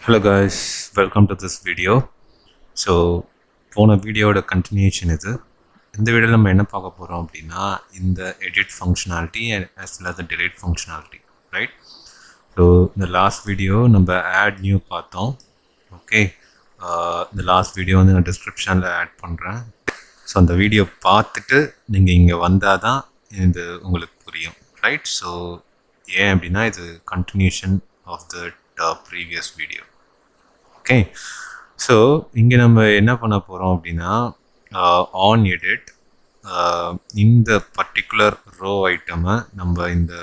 Hello guys, welcome to this video. So போன வீடியோட continuation இது. இந்த வீடியோவில் நம்ம என்ன பார்க்க போகிறோம் அப்படின்னா இந்த edit functionality and as well as the delete functionality, right? So இந்த லாஸ்ட் வீடியோ நம்ம ஆட் நியூ பார்த்தோம். ஓகே, இந்த லாஸ்ட் வீடியோ வந்து நான் டிஸ்கிரிப்ஷனில் ஆட் பண்ணுறேன். ஸோ அந்த வீடியோ பார்த்துட்டு நீங்கள் இங்கே வந்தால் தான் இது உங்களுக்கு புரியும், ரைட்? ஸோ ஏன் அப்படின்னா இது continuation of the previous video. Okay, so இங்கே நம்ம என்ன பண்ண போகிறோம் அப்படின்னா ஆன் எடிட் இந்த பர்டிகுலர் ரோ ஐட்டமை நம்ம இந்த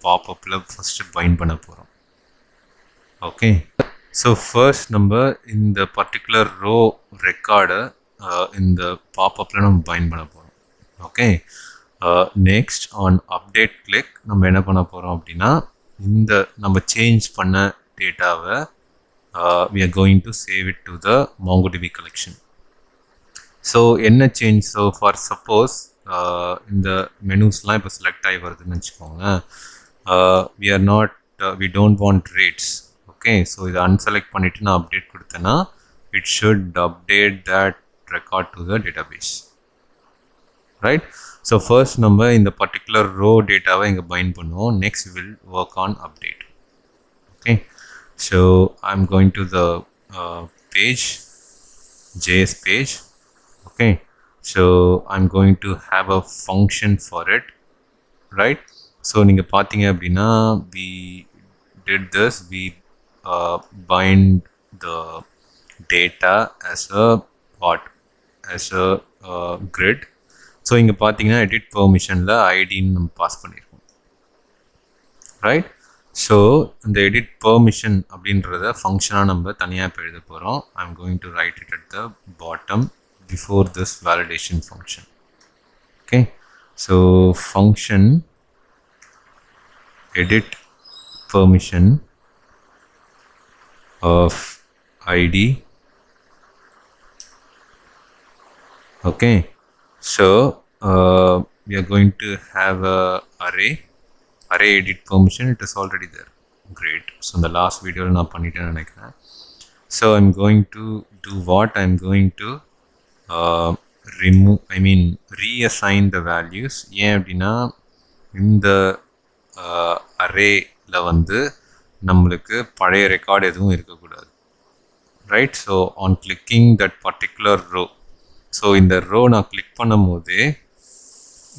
பாப்அப்பில் ஃபஸ்ட்டு பைண்ட் பண்ண போகிறோம். ஓகே, ஸோ ஃபர்ஸ்ட் நம்ம இந்த பர்டிகுலர் ரோ ரெக்கார்டை இந்த பாப்அப்பில் நம்ம பைண்ட் பண்ண போகிறோம். Okay, next on update click நம்ம என்ன பண்ண போகிறோம் அப்படின்னா இந்த நம்ம சேஞ்ச் பண்ண டேட்டாவை we are going to save it to the MongoDB collection. So என்ன சேஞ்ச்? ஸோ ஃபார் சப்போஸ் இந்த மெனூஸ்லாம் இப்போ செலக்ட் ஆகி வருதுன்னு வச்சுக்கோங்க, we don't want rates. Okay, so இதை அன்செலக்ட் பண்ணிவிட்டு நான் அப்டேட் கொடுத்தேன்னா it should update that record to the database, right? So first நம்ம இந்த பர்டிகுலர் ரோ டேட்டாவை இங்கே பைண்ட் பண்ணுவோம். Next will work on update. Okay, so I'm going to the page, JS page. Okay, so I'm going to have a function for it, right? So நீங்க பார்த்தீங்க அப்படின்னா we did this, we bind the data as a what, as a grid. So இங்க பார்த்தீங்கன்னா edit permissionல ஐடின்னு நம்ம pass பண்ணியிருக்கோம், right? So இந்த edit permission அப்படின்றத ஃபங்க்ஷனாக நம்ம தனியாக இப்போ எழுத போகிறோம். I am going to write it at the bottom before this validation function. Okay, so function edit permission of ID. Okay, so we are going to have a array edit permission. It is already there. Great. So in the last video நான் பண்ணிட்டேன்னு நினைக்கிறேன். So I'm going to do what? I'm going to reassign the values. ஏன் அப்படின்னா இந்த அரேல வந்து நம்மளுக்கு பழைய record எதுவும் இருக்கக்கூடாது, right? So on clicking that particular row, so இந்த ரோ நான் கிளிக் பண்ணும் போது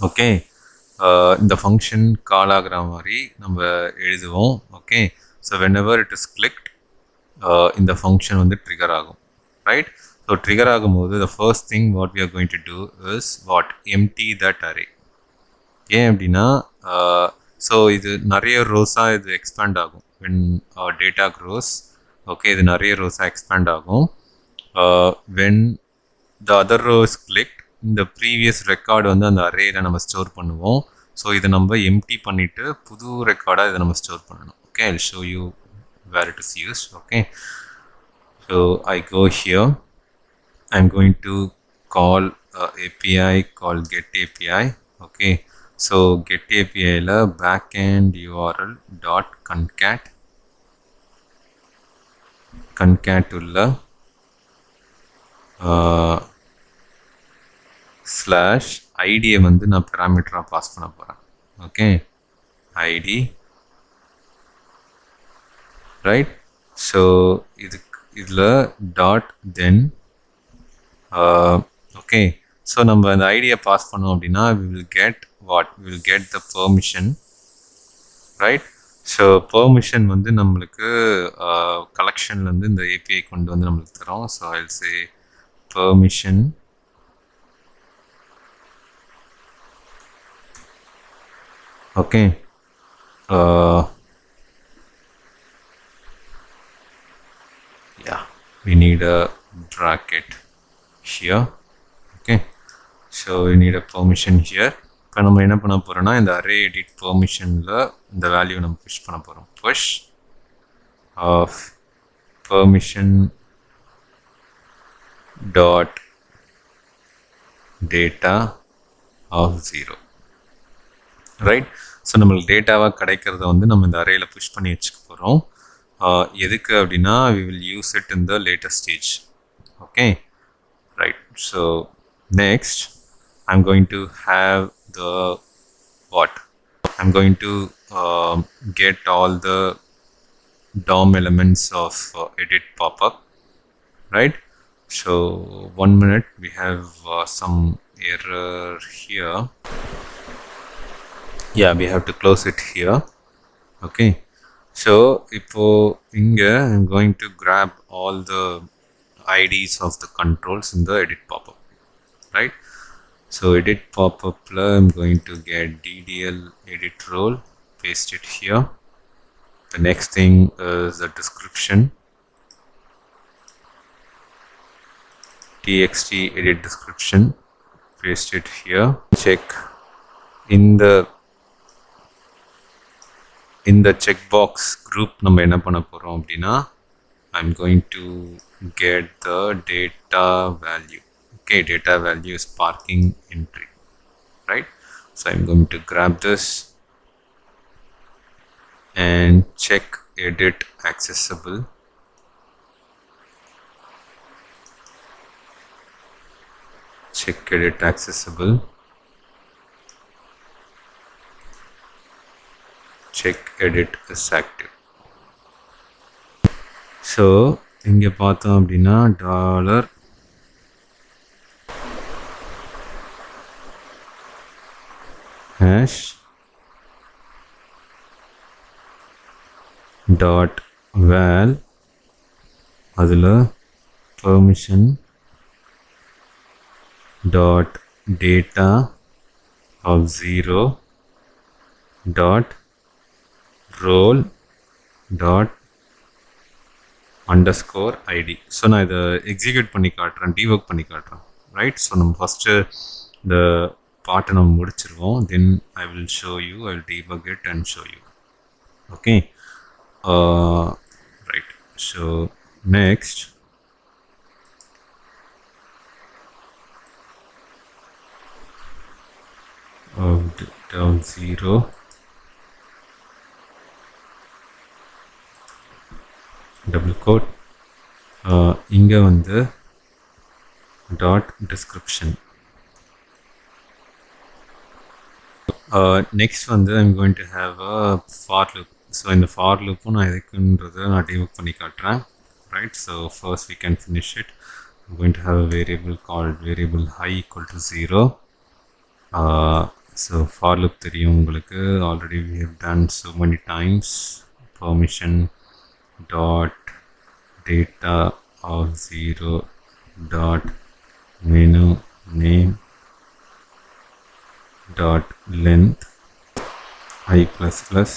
ஓகே இந்த ஃபங்க்ஷன் கால் ஆகிற மாதிரி நம்ம எழுதுவோம். Okay, so whenever it is clicked இந்த ஃபங்க்ஷன் வந்து ட்ரிகர் ஆகும், ரைட்? ஸோ ட்ரிகர் ஆகும்போது the first thing what we are going to do is what, empty that array. ஏன் அப்படின்னா ஸோ இது நிறைய ரோஸாக இது எக்ஸ்பேண்ட் ஆகும் when data grows. ஓகே, இது நிறைய ரோஸாக எக்ஸ்பேண்ட் ஆகும். when the other row is clicked, இந்த ப்ரீவியஸ் ரெக்கார்டு வந்து அந்த அரேயில் நம்ம ஸ்டோர் பண்ணுவோம். ஸோ இதை நம்ம எம்டி பண்ணிவிட்டு புது ரெக்கார்டாக இதை நம்ம ஸ்டோர் பண்ணணும். Okay, I'll show you where it is used. Okay, so I go here, I'm going to call API called get API. Okay, so get API la backend URL dot concat உள்ள slash ஐடியை வந்து நான் பேராமீட்டராக pass பண்ண போகிறேன். Okay, ID, right? So இதில் dot then okay, so நம்ம அந்த ஐடியை பாஸ் பண்ணோம் அப்படின்னா we will get the permission, right? So permission வந்து நம்மளுக்கு கலெக்ஷன்லேருந்து இந்த ஏபிஐ கொண்டு வந்து நம்மளுக்கு தரோம். So I'll say permission okay, yeah, we need a bracket here. Okay, so we need a permission here. இப்போ நம்ம என்ன பண்ண போகிறோம்னா இந்த அரே எடிட் பெர்மிஷனில் இந்த வேல்யூ நம்ம புஷ் பண்ண போகிறோம். Push of permission dot data of 0, right? So நம்மளுக்கு டேட்டாவாக கிடைக்கிறத வந்து நம்ம இந்த அரேயில் புஷ் பண்ணி வச்சுக்க போகிறோம். எதுக்கு அப்படின்னா we will use it in the later stage. Okay, right. So next I'm going to have the what I'm going to get all the DOM elements of edit popup, right? So 1 minute, we have some error here. Yeah, we have to close it here. Okay, so ipo inga I'm going to grab all the IDs of the controls in the edit popup, right? So edit popup la I'm going to get ddl edit role, paste it here. The next thing is the description, txt edit description, paste it here. Check in the checkbox group நம்ம என்ன பண்ண போறோம் அப்படின்னா I'm going to get the data value. Okay, data value is parking entry, right? So I'm going to grab this and check edit accessible. Check edit accessible. Check edit is active. So இங்க பார்த்தோம் அப்படின்னா dollar hash dot val அதில் permission dot data of 0 dot role dot underscore id. So நான் இதை execute பண்ணி காட்டுறேன், டீவர்க் பண்ணி காட்டுறேன், ரைட்? ஸோ நம்ம ஃபஸ்ட்டு இந்த பார்ட்டை நம்ம முடிச்சிருவோம், then I will show you, I will debug it and show you. Okay, right. So next down 0 double quote இங்கே வந்து dot description. next வந்து I'm going to have a for loop. So இந்த for loopம் நான் எதுக்குன்றதை நான் டீவர்க் பண்ணி காட்டுறேன், right? So first we can finish it. I'm going to have a variable called variable high equal to 0. So for loop தெரியும் உங்களுக்கு, already we have done so many times. Permission dot data of 0 dot menu name dot length I plus plus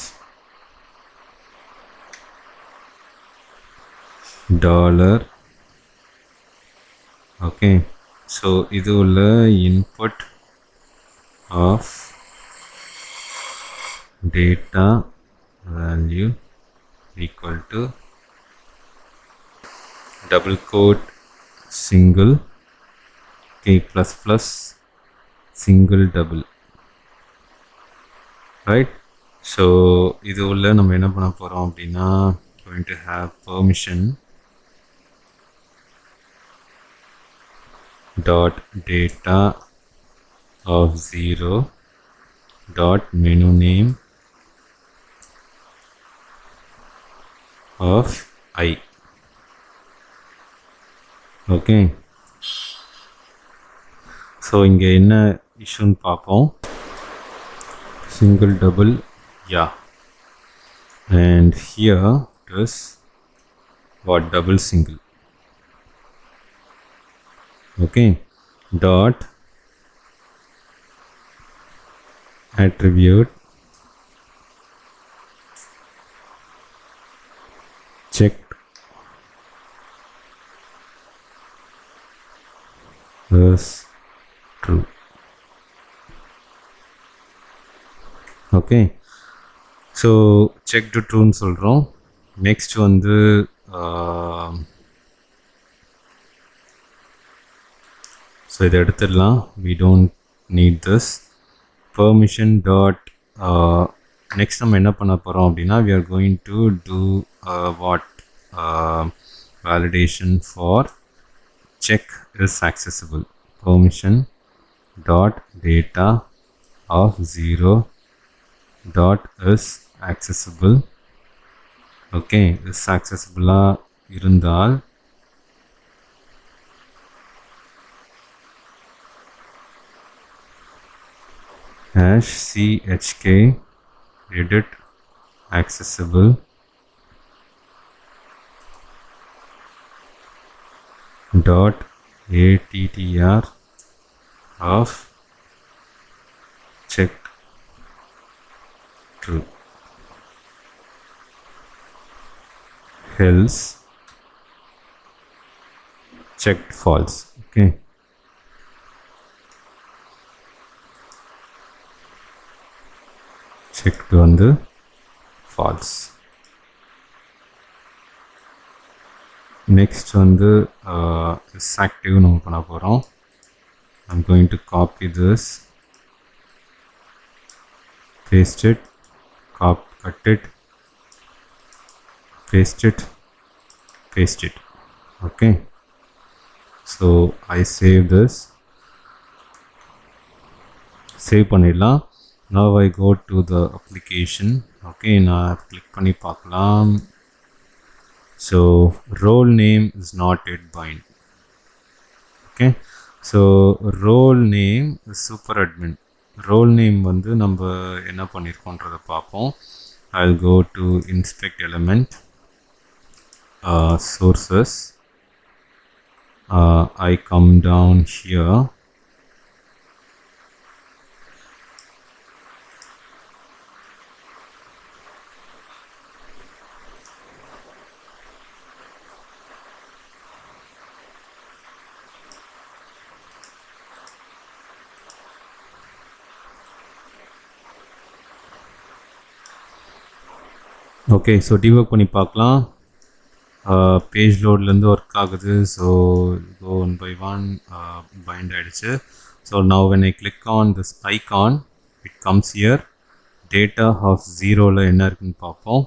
dollar. Okay, so இது உள்ள input of data value equal to double quote single k plus plus single double, right? So இது உள்ள நம்ம என்ன பண்ண போறோம் அப்படின்னா going to have permission dot data of 0 dot menu name of I. Okay, so இங்கே என்ன இஷ்யூன்னு பார்ப்போம். Single double, yeah, and here it is what, double single. Okay, dot attribute checked is true. Okay, so check to true ன்னு சொல்கிறோம். Next வந்து so இதை எடுத்துடலாம், we don't need this. permission dot next நம்ம என்ன பண்ண போகிறோம் அப்படின்னா we are going to do what validation for check is accessible. Permission dot data of 0 dot is accessible. Okay, is accessible இருந்தால் hash chk edit accessible dot attr of checked true, else checked false. Okay, checked வந்து false. Next வந்து is active நம்ம பண்ண போகிறோம். I'm going to copy this, paste it, cut it, paste it, paste it. Okay, so I save this, save பண்ணிடலாம். Now I go to the application. Okay, நான் click பண்ணி பார்க்கலாம். So role name is not yet bind. Okay, so role name is super admin. Role name வந்து நம்ம என்ன பண்ணியிருக்கோன்றதை பார்ப்போம். I'll go to inspect element, sources. I come down here. Okay, so debug பண்ணி பார்க்கலாம். Page லோட்லேருந்து work ஆகுது. So go one by one bind ஆகிடுச்சு. So now when I click on this icon, it comes here. Data of 0ல என்ன இருக்குன்னு பார்ப்போம்.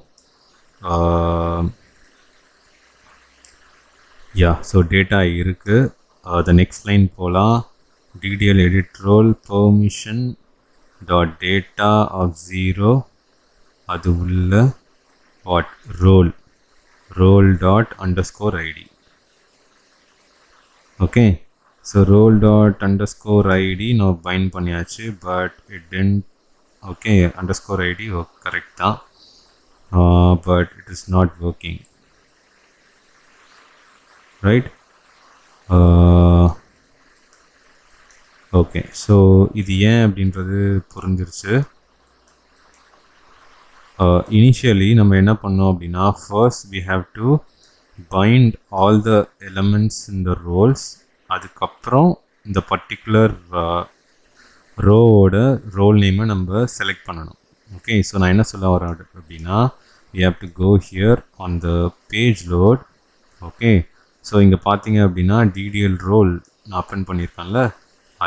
So data இருக்குது. the next line போகலாம். DDL edit role permission dot data of 0 அது உள்ள what role dot underscore id. Okay, so role dot underscore id now bind பண்ணியாச்சு, but it didn't. Okay, underscore id correct தான், but it is not working, right? Okay, so இது ஏன் அப்படின்றது புரிஞ்சிருச்சு. Initially நம்ம என்ன பண்ணோம் அப்படின்னா, first we have to bind all the elements in the roles. அதுக்கப்புறம் இந்த பர்டிகுலர் ரோவோட ரோல் நேமை நம்ம செலக்ட் பண்ணணும். ஓகே, ஸோ நான் என்ன சொல்ல வரேன் அப்படின்னா, we have to go here on the page load. Okay, so இங்கே பார்த்தீங்க அப்படின்னா DDL ரோல் நான் ஓப்பன் பண்ணியிருக்கேன்ல,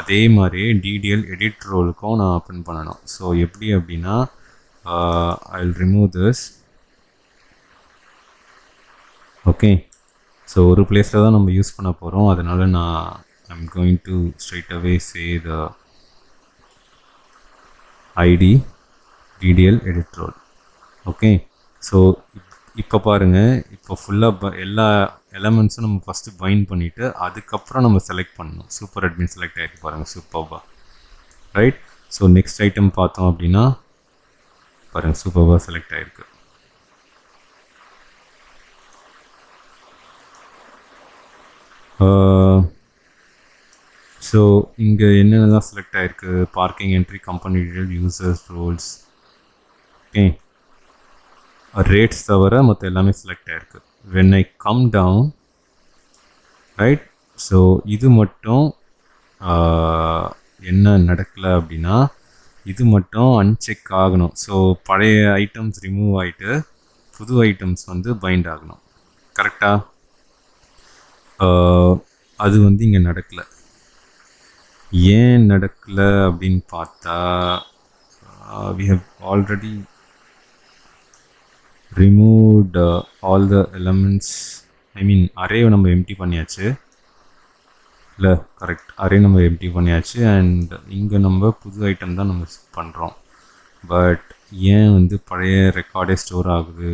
அதே மாதிரி DDL எடிட் ரோலுக்கும் நான் ஓப்பன் பண்ணணும். ஸோ எப்படி அப்படின்னா, I'll remove this. Okay, so ஒரு பிளேஸில் தான் நம்ம யூஸ் பண்ண போகிறோம். அதனால் நான் I'm going to straight away say the ID DDL edit role. Okay, so இப்போ பாருங்கள், இப்போ ஃபுல்லாக எல்லா எலமெண்ட்ஸும் நம்ம ஃபஸ்ட்டு பைண்ட் பண்ணிவிட்டு அதுக்கப்புறம் நம்ம செலக்ட் பண்ணணும். சூப்பர் அட்மின் செலக்ட் ஆகிருக்கு பாருங்கள், சூப்பர்பா, ரைட்? ஸோ நெக்ஸ்ட் ஐட்டம் பார்த்தோம் அப்படின்னா பாருங்கள், சூப்பர்பாக செலக்ட் ஆகிருக்கு. ஸோ இங்கே என்னென்னலாம் செலக்ட் ஆகிருக்கு, parking entry, company detail, users, roles, okay, rates தவிர மற்ற எல்லாமே செலக்ட் ஆகிருக்கு. when I come down, right? So இது மட்டும் என்ன நடக்கலை அப்படின்னா, இது மட்டும் அன்செக் ஆகணும். ஸோ பழைய ஐட்டம்ஸ் ரிமூவ் ஆகிட்டு புது ஐட்டம்ஸ் வந்து பைண்ட் ஆகணும். கரெக்டாக? அது வந்து இங்கே நடக்கலை. ஏன் நடக்கலை அப்படின்னு பார்த்தா, we have already removed all the elements. I mean array நம்ம எம்டி பண்ணியாச்சு இல்லை கரெக்ட் அரே நம்ம எம்டி பண்ணியாச்சு அண்ட் இங்கே நம்ம புது ஐட்டம் தான் நம்ம பண்ணுறோம். பட் ஏன் வந்து பழைய ரெக்கார்டே ஸ்டோர் ஆகுது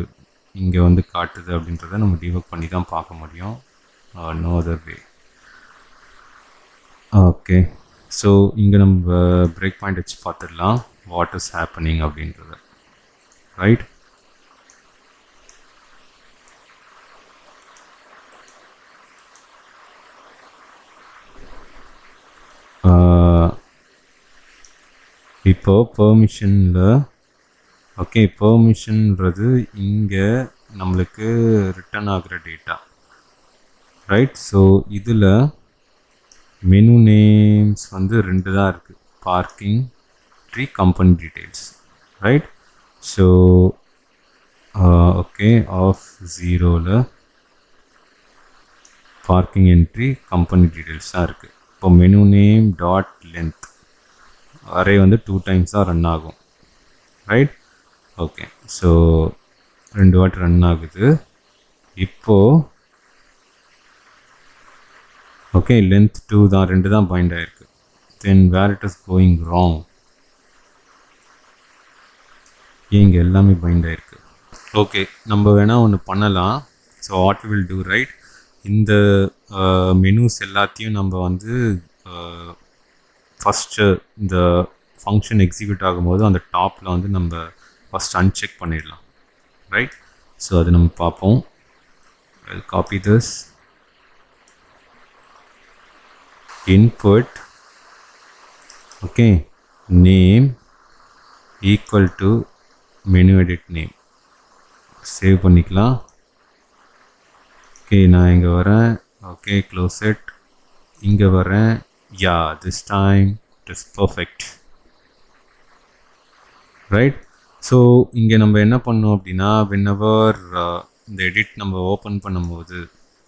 இங்கே வந்து காட்டுது அப்படின்றத நம்ம டிபக் பண்ணி தான் பார்க்க முடியும். No other way. Okay, so இங்கே நம்ம பிரேக் பாயிண்ட் வச்சு பார்த்துடலாம் வாட் இஸ் ஹேப்பனிங் அப்படின்றத. ரைட், இப்போ பெர்மிஷனில் ஓகே பெர்மிஷன்றது இங்கே நம்மளுக்கு ரிட்டர்ன் ஆகிற டேட்டா. ரைட், ஸோ இதில் மெனு நேம்ஸ் வந்து 2 தான் இருக்குது, parking entry company details. Right, so okay of 0ல் பார்க்கிங் என்ட்ரி கம்பெனி டீட்டெயில்ஸ் தான் இருக்குது. இப்போ menu name dot length array வந்து 2 times தான் ரன் ஆகும். ரைட், ஓகே, ஸோ 2 வாட்டி ரன் ஆகுது. இப்போது ஓகே லென்த் 2 தான், 2 தான் பைண்ட் ஆகிருக்கு. தென் வேர் இட் இஸ் கோயிங் ராங், இங்கே எல்லாமே பைண்ட் ஆகிருக்கு. ஓகே, நம்ம வேணால் ஒன்று பண்ணலாம். So what will do, right, இந்த மெனுஸ் எல்லாத்தையும் நம்ம வந்து ஃபஸ்ட்டு இந்த ஃபங்க்ஷன் எக்ஸிக்யூட் ஆகும்போது அந்த டாப்பில் வந்து நம்ம ஃபஸ்ட் அன்செக் பண்ணிடலாம். ரைட், ஸோ அது நம்ம பார்ப்போம். I'll copy this, input okay name equal to menu edit name. Save பண்ணிக்கலாம். ஓகே, நான் இங்கே வரேன். Okay, close it. இங்கே வரேன். Yeah, this time it is perfect. Right, so இங்கே நம்ம என்ன பண்ணோம் அப்படின்னா whenever இந்த எடிட் நம்ம ஓப்பன் பண்ணும்போது,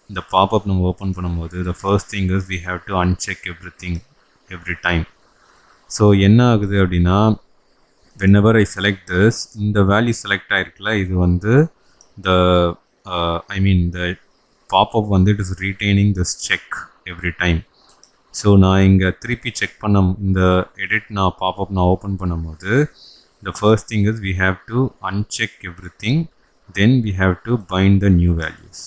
இந்த பாப்அப் நம்ம ஓப்பன் பண்ணும்போது the first thing is we have to uncheck everything every time. So என்ன ஆகுது அப்படின்னா whenever I select this, இந்த வேல்யூ செலக்ட் ஆகிருக்குல்ல, இது வந்து the the பாப்அப் வந்து it is retaining this check every time. So நான் இங்கே திருப்பி செக் பண்ண இந்த எடிட் நான் பாப்அப் நான் ஓப்பன் பண்ணும்போது the first thing is we have to uncheck everything, then we have to bind the new values.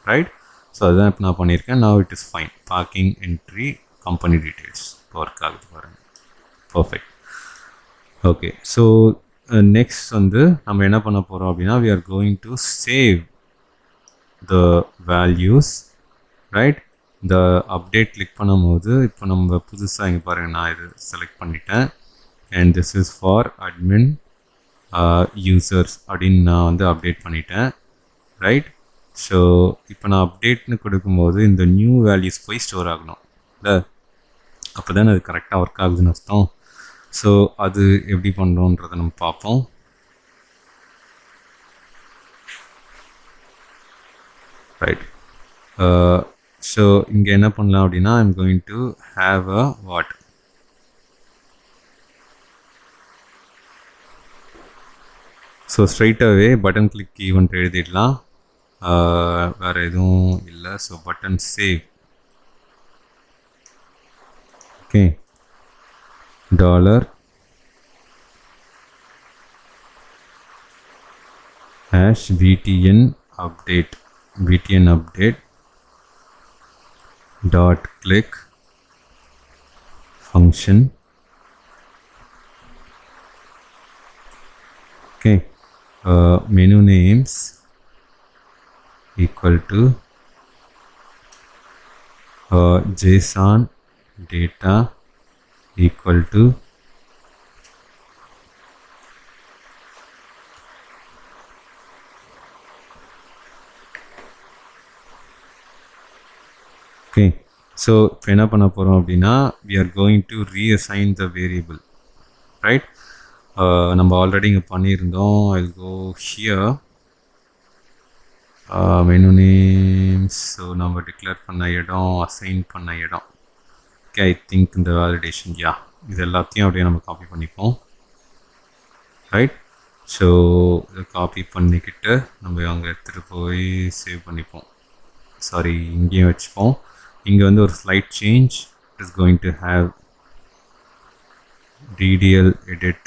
Right, so அதான் இப்போ நான் பண்ணியிருக்கேன். now it is fine. parking entry company details work ஆகுது பாருங்கள். Perfect. Okay, so next வந்து நம்ம என்ன பண்ண போகிறோம் அப்படின்னா we are going to save the values. Right, இந்த அப்டேட் கிளிக் பண்ணும்போது இப்போ நம்ம புதுசாக இங்கே பாருங்கள், நான் இது செலக்ட் பண்ணிட்டேன். and this is for admin users அப்படின்னு நான் வந்து அப்டேட் பண்ணிட்டேன். ரைட், ஸோ இப்போ நான் அப்டேட்னு கொடுக்கும்போது இந்த நியூ வேல்யூஸ் போய் ஸ்டோர் ஆகணும் இல்லை, அப்போ தானே அது கரெக்டாக ஒர்க் ஆகுதுன்னு அர்த்தம். ஸோ அது எப்படி பண்ணுறோன்றதை நம்ம பார்ப்போம். ரைட், ஸோ இங்கே என்ன பண்ணலாம் அப்படின்னா I'm going to have a what, so ஸ்ட்ரைட்டாகவே பட்டன் கிளிக் ஈவெண்ட் எழுதிடலாம், வேறு எதுவும் இல்லை. So button save. Okay, $btn update dot click function. Okay, menu names equal to JSON data equal to okay. So இப்போ என்ன பண்ண போகிறோம் அப்படின்னா we are going to reassign the variable. Right, நம்ம ஆல்ரெடி இங்கே பண்ணியிருந்தோம். I'll go here, menu names. So நம்ம declare பண்ண இடம், அசைன் பண்ண இடம். ஓகே, ஐ திங்க் இந்த வேலிடேஷன், யா, இது எல்லாத்தையும் அப்படியே நம்ம காப்பி பண்ணிப்போம். ரைட், ஸோ இதை காப்பி பண்ணிக்கிட்டு நம்ம அங்கே எடுத்துகிட்டு போய் சேவ் பண்ணிப்போம். சாரி, இங்கேயும் வச்சுப்போம். இங்கே வந்து ஒரு slide change. It is going to have ddl edit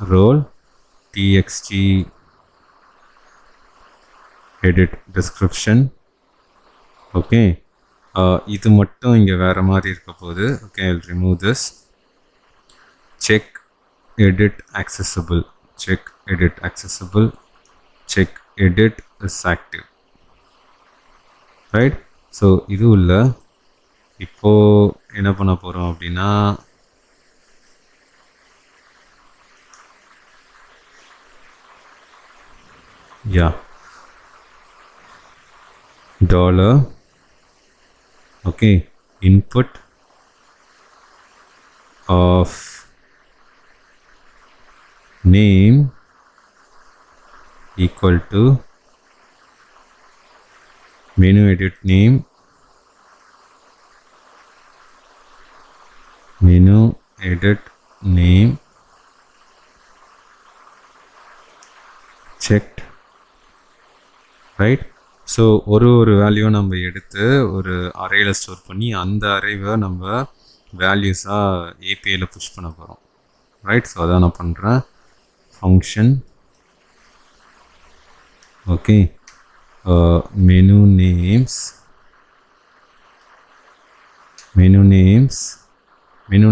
role txt edit description. Okay, இது மட்டும் இங்கே வேறு மாதிரி இருக்க போகுது. Okay, I will remove this. Check edit accessible, check edit accessible, check edit is active, right? So இது உள்ள இப்போது என்ன பண்ண போகிறோம் அப்படின்னா, dollar, okay, input of name equal to menu edit name, menu edit name checked, right? So ஒரு value நம்ம எடுத்து ஒரு அரேயில் ஸ்டோர் பண்ணி அந்த அரேவை நம்ம வேல்யூஸாக ஏபிஐயில் புஷ் பண்ண போகிறோம், ரைட்? ஸோ அதான் நான் பண்ணுறேன். Function, okay, menu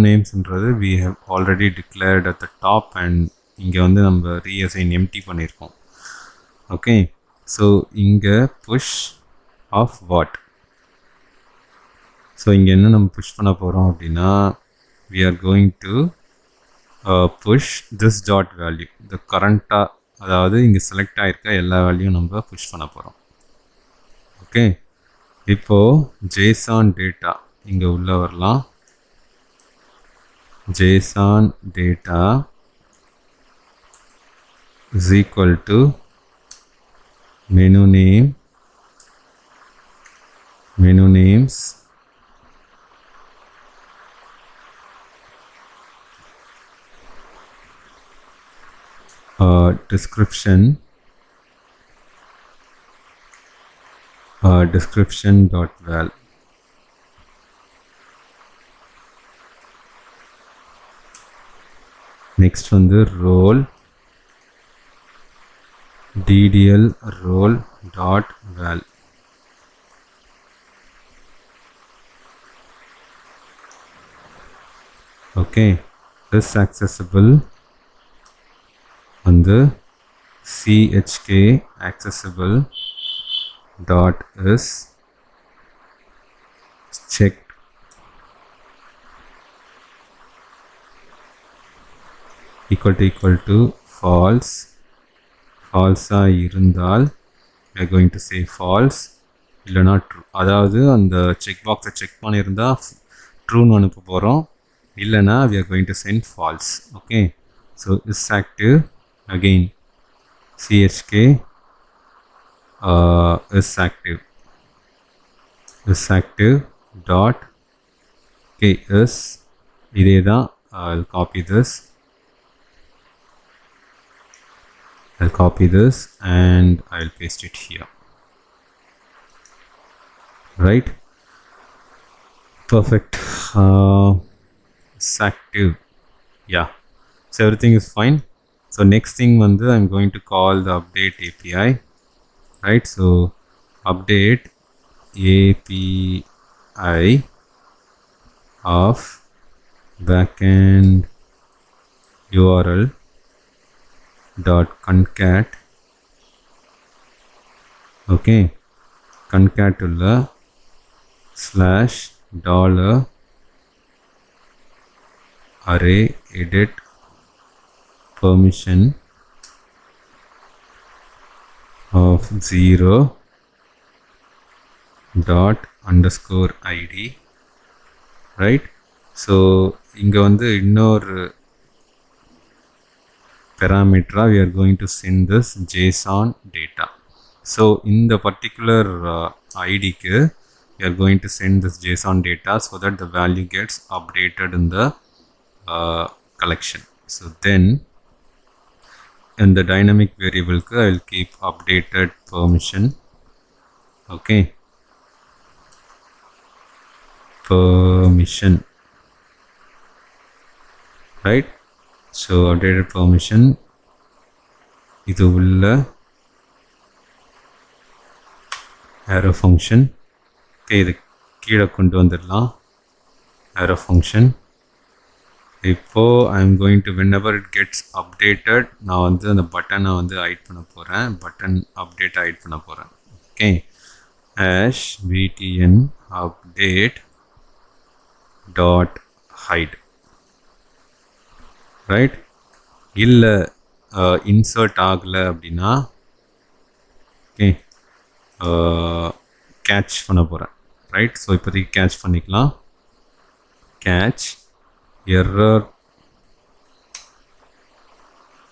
namesன்றது we have already declared at the top and இங்கே வந்து நம்ம reassign empty பண்ணியிருக்கோம். ஓகே, ஸோ இங்கே push of what? ஸோ இங்கே என்ன நம்ம புஷ் பண்ண போகிறோம் அப்படின்னா, we are going to push this dot value, the current-ஆக, அதாவது இங்கே செலக்ட் ஆகிருக்க எல்லா வேல்யூவும் நம்ம புஷ் பண்ண போகிறோம். ஓகே, இப்போது JSON டேட்டா இங்கே உள்ளே வரலாம். JSON data is equal to menu names description dot val. Next வந்து role ddl role dot val. Okay, this accessible வந்து chk accessible dot is checked equal to false. ஃபால்ஸா இருந்தால் we are going to say false, இல்லைனா true. அதாவது அந்த check பாக்ஸை check பண்ணியிருந்தால் ட்ரூன்னு அனுப்ப போகிறோம், இல்லைனா we are going to send false. Okay, so is active, again chk is active dot k is இதே தான். I'll copy this and I'll paste it here, right? Perfect. It's active, yeah, so everything is fine. So next thing வந்து I'm going to call the update API, right? So update API of backend URL dot concat. Okay, concat உள்ள slash dollar array edit permission of 0 dot underscore id, right? So இங்கே வந்து இன்னொரு parameter we are going to send this JSON data. So in the particular id க்கு we are going to send this JSON data so that the value gets updated in the collection. So then in the dynamic variable I will keep updated permission. Okay, permission, right? So updated permission இது உள்ள arrow function. Okay, இது கீழே கொண்டு வந்துடலாம் arrow function. இப்போ I am going to, whenever it gets updated, நான் வந்து அந்த பட்டனை வந்து hide பண்ண போகிறேன், பட்டன் அப்டேட் hide பண்ண போகிறேன். Okay, hash btn update dot hide, right? இல்லை இன்சர்ட் ஆகலை அப்படின்னா ஓகே கேட்ச் பண்ண போகிறேன், ரைட்? ஸோ இப்போதைக்கு கேட்ச் பண்ணிக்கலாம். கேட்ச்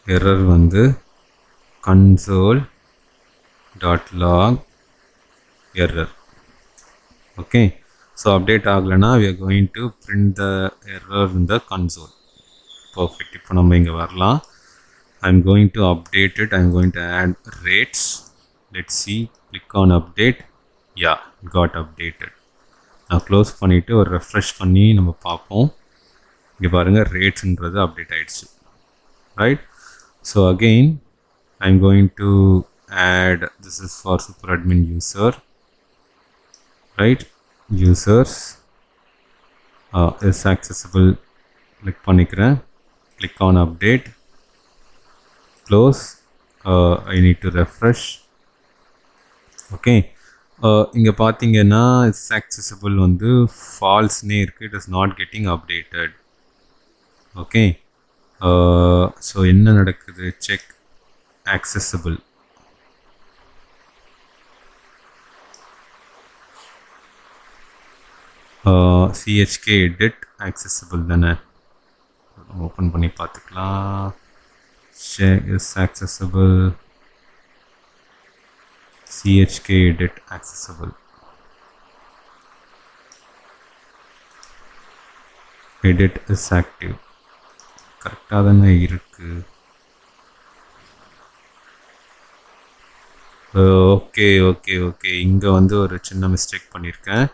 எரர் வந்து console dot log error. Okay, so update ஆகலைன்னா we are going to print the error in the console. Perfect. இப்போ நம்ம இங்கே வரலாம். I'm going to update it. I'm going to add rates. Let's see. Click on update. Yeah, got updated. நான் close பண்ணிவிட்டு ஒரு refresh பண்ணி நம்ம பார்ப்போம். இங்கே பாருங்கள், ரேட்ஸ்ன்றது அப்டேட் ஆகிடுச்சு, right? So again I'm going to add, this is for super admin user, right? Users is accessible. Click பண்ணிக்கிறேன். Click on update. Close. I need to refresh. Okay, இங்கே பார்த்தீங்கன்னா இட்ஸ் accessible வந்து ஃபால்ஸ்னே இருக்குது, it is not getting updated. Okay, so என்ன நடக்குது? Check accessible. chk edit accessible தானே, open பண்ணி பார்த்துக்கலாம். check is accessible, chk edit accessible, edit is active. கரெக்டாக தானே இருக்குது. ஓகே ஓகே ஓகே, இங்கே வந்து ஒரு சின்ன மிஸ்டேக் பண்ணியிருக்கேன்.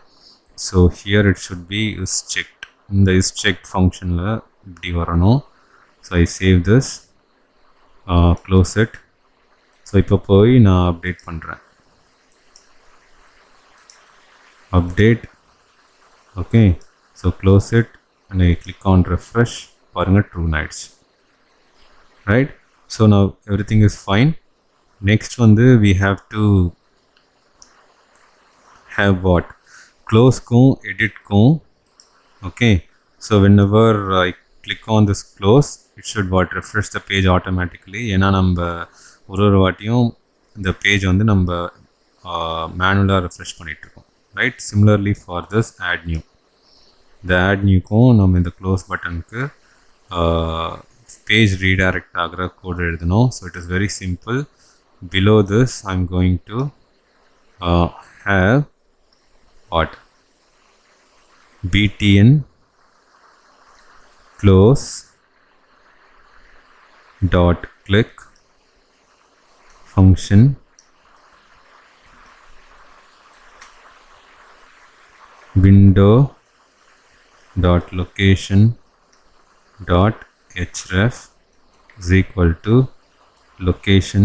So here it should be is checked. இந்த இஸ் செக் ஃபங்க்ஷனில் இப்படி வரணும். So I save this, close it. So இப்போ போய் நான் அப்டேட் பண்ணுறேன். Update. Okay, so close it and I click on refresh. பாருங்கள், ட்ரூ ஆயிடுச்சு, right? So now everything is fine. Next வந்து we have to have what? Close-க்கும் edit-க்கும். Okay, so whenever I click on this close, it should what? Refresh the page automatically. ஏன்னா நம்ம ஒரு வாட்டியும் இந்த page வந்து நம்ம மேனுவலாக ரெஃப்ரெஷ் பண்ணிகிட்ருக்கோம், right? Similarly for this add new, இந்த ஆட் நியூக்கும் நம்ம இந்த க்ளோஸ் பட்டனுக்கு பேஜ் ரீடைரக்ட் ஆகிற கோட் எழுதணும். So it is very simple. Below this I'm going to have what? btn close dot click function window dot location dot href is equal to location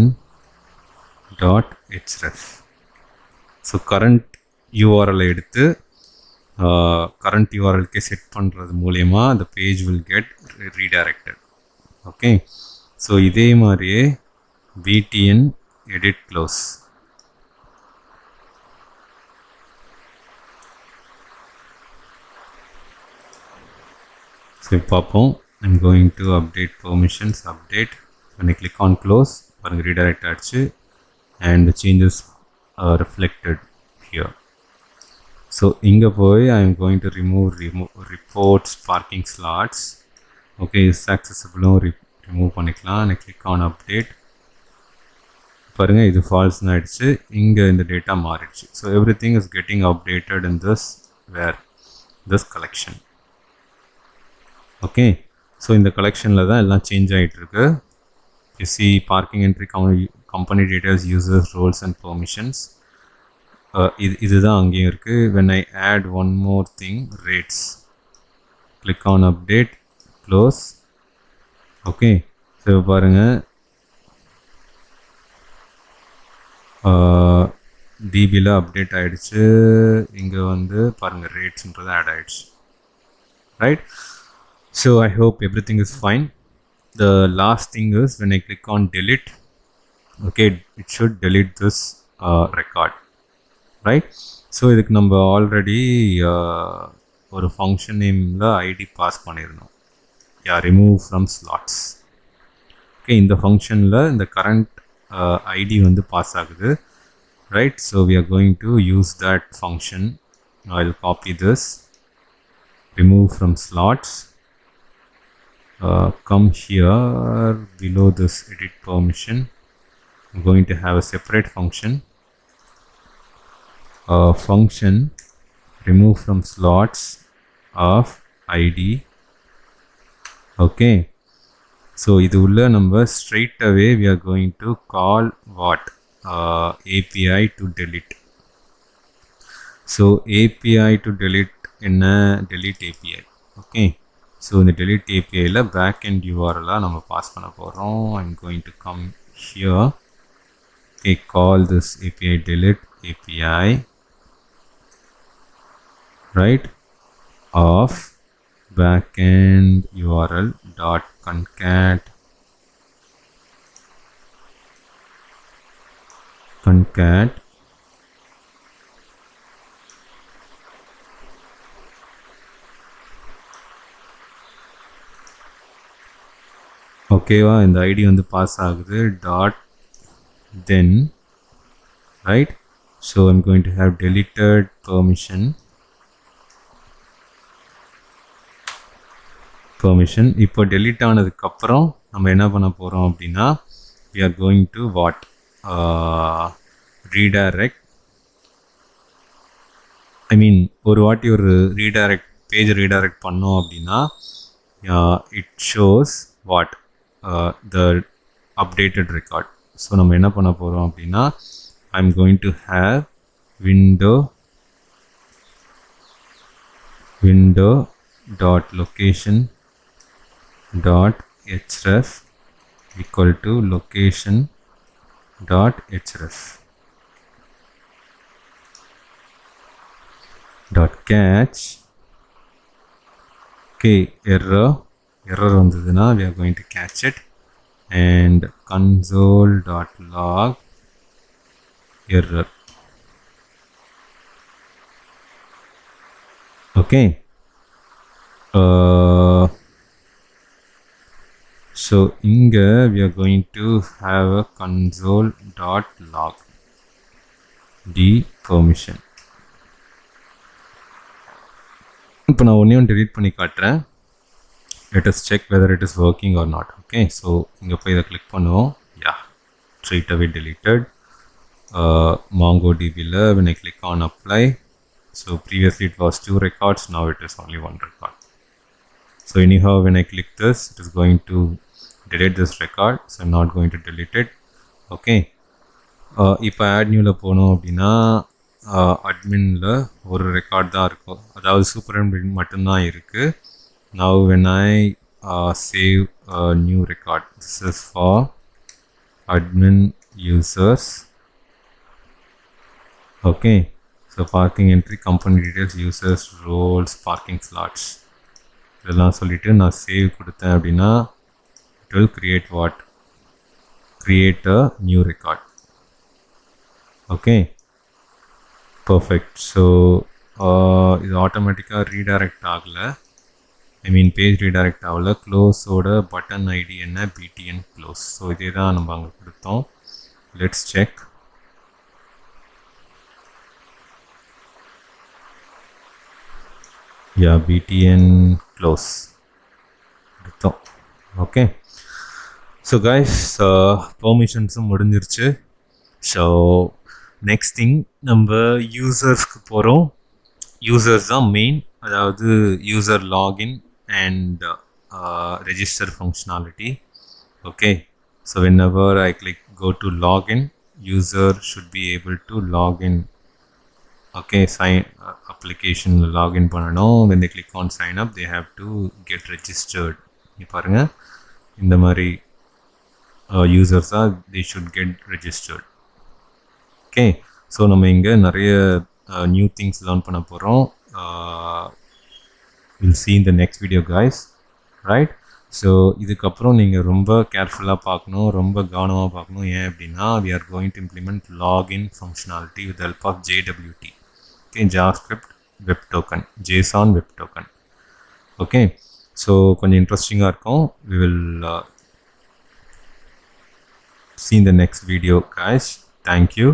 dot href. So current URL எடுத்து current யூஆர்எல்கே set பண்ணுறது மூலயமா the page will get redirected. Okay, so இதே மாதிரியே btn edit close. So பார்ப்போம். I'm going to update permissions, update. when I click on close, பாருங்க redirect ஆகிடுச்சு and the changes are reflected here. So இங்கே போய் I am going to remove reports parking slots. Okay, is accessible remove பண்ணிக்கலாம். and I click on update. பாருங்க, இது false ஆயிடுச்சு. இங்கே இந்த டேட்டா மாறிடுச்சு. So everything is getting updated in this collection. Okay, so இந்த கலெக்ஷனில் தான் எல்லாம் சேஞ்ச் ஆகிட்டுருக்கு. You see parking entry, company details, users, roles and permissions. இதுதான் அங்கேயும் இருக்கு. When I add one more thing, rates, click on update, close. Okay, so பாருங்க டிபியில் update ஆகிடுச்சு. இங்கே வந்து பாருங்கள் ரேட்ஸ்ன்றது ஆட் ஆகிடுச்சு. Right, so I hope every thing is fine. The last thing is when I click on delete, okay, it should delete this record, right? So இதுக்கு நம்ம already ஒரு function நேமில் ஐடி பாஸ் பண்ணியிருந்தோம். remove from slots. okay, இந்த ஃபங்க்ஷனில் இந்த current ID வந்து pass ஆகுது, right? So we are going to use that function. I'll copy this, remove from slots, come here below this edit permission. I'm going to have a separate function, function remove from slots of id. okay, so இது உள்ள நம்ம straight away we are going to call what, API to delete. so API to delete என்ன, delete API. okay, so இந்த delete API ல backend URL நம்ம pass பண்ண போறோம். I'm going to come here, okay, call this API delete API, right, of backend URL dot concat ஓகேவா, இந்த ID வந்து pass ஆகுது dot then, right. So I'm going to have deleted permission. இப்போ delete ஆனதுக்கப்புறம் நம்ம என்ன பண்ண போகிறோம் அப்படின்னா we are going to what, redirect. ஐ மீன் ஒரு வாட்டி ஒரு பேஜ் ரீடைரக்ட் பண்ணோம் அப்படின்னா it shows what, the updated record. So நம்ம என்ன பண்ண போகிறோம் அப்படின்னா I'm going to have window dot location dot href equal to location dot href dot catch. okay, error வந்ததுன்னா we are going to catch it, and console dot log error. okay, so inga we are going to have a console dot log d permission. இப்போ நான் ஒன்றையும் delete பண்ணி காட்டுறேன். let us check whether it is working or not. okay, so இங்கே போய் இதை click பண்ணுவோம். yeah, straight away deleted. MongoDB ல when I click on apply, so previously it was 2 records, now it is only 1 record. so anyhow when I click this, it is going to delete this record, so I'm not going to delete it. okay, இப்போ add newல போனோம் அப்படின்னா adminல ஒரு record தான் இருக்கும், அதாவது super admin மட்டும்தான் இருக்கு. now when I save a new record, this is for admin users. okay, so parking entry, company details, users, roles, parking slots இதெல்லாம் சொல்லிட்டு நான் சேவ் கொடுத்தேன் அப்படின்னா it will create what, create a new record. okay, perfect. so இது ஆட்டோமேட்டிக்காக redirect ஆகலை, ஐ மீன் page redirect ஆகலை. க்ளோஸோட button ID என்ன, btn க்ளோஸ். ஸோ இதே தான் நம்ம அங்கே கொடுத்தோம். Let's check. btn க்ளோஸ் கொடுத்தோம். ஓகே, ஸோ கைஸ் பெர்மிஷன்ஸும் முடிஞ்சிருச்சு. ஸோ நெக்ஸ்ட் திங் நம்ம யூசர்ஸ்க்கு போகிறோம். யூசர்ஸ் தான் மெயின், அதாவது user login and register functionality. Okay, So whenever I click go to login, user should be able to log in. Okay, sign application login பண்ணனும். When they click on sign up, they have to get registered. நீ பாருங்க, இந்த மாதிரி users are they should get registered. Okay, so நம்ம இங்க நிறைய new things learn பண்ண போறோம். We'll see in the next video, guys. Right? So இதுக்கப்புறம் நீங்கள் ரொம்ப கேர்ஃபுல்லாக பார்க்கணும், ரொம்ப கவனமாக பார்க்கணும். ஏன் அப்படின்னா we are going to implement login functionality with the help of JWT. Okay, JavaScript web token, JSON web token. Okay, so கொஞ்சம் இன்ட்ரெஸ்டிங்காக இருக்கும். We will see in the next video, guys. Thank you.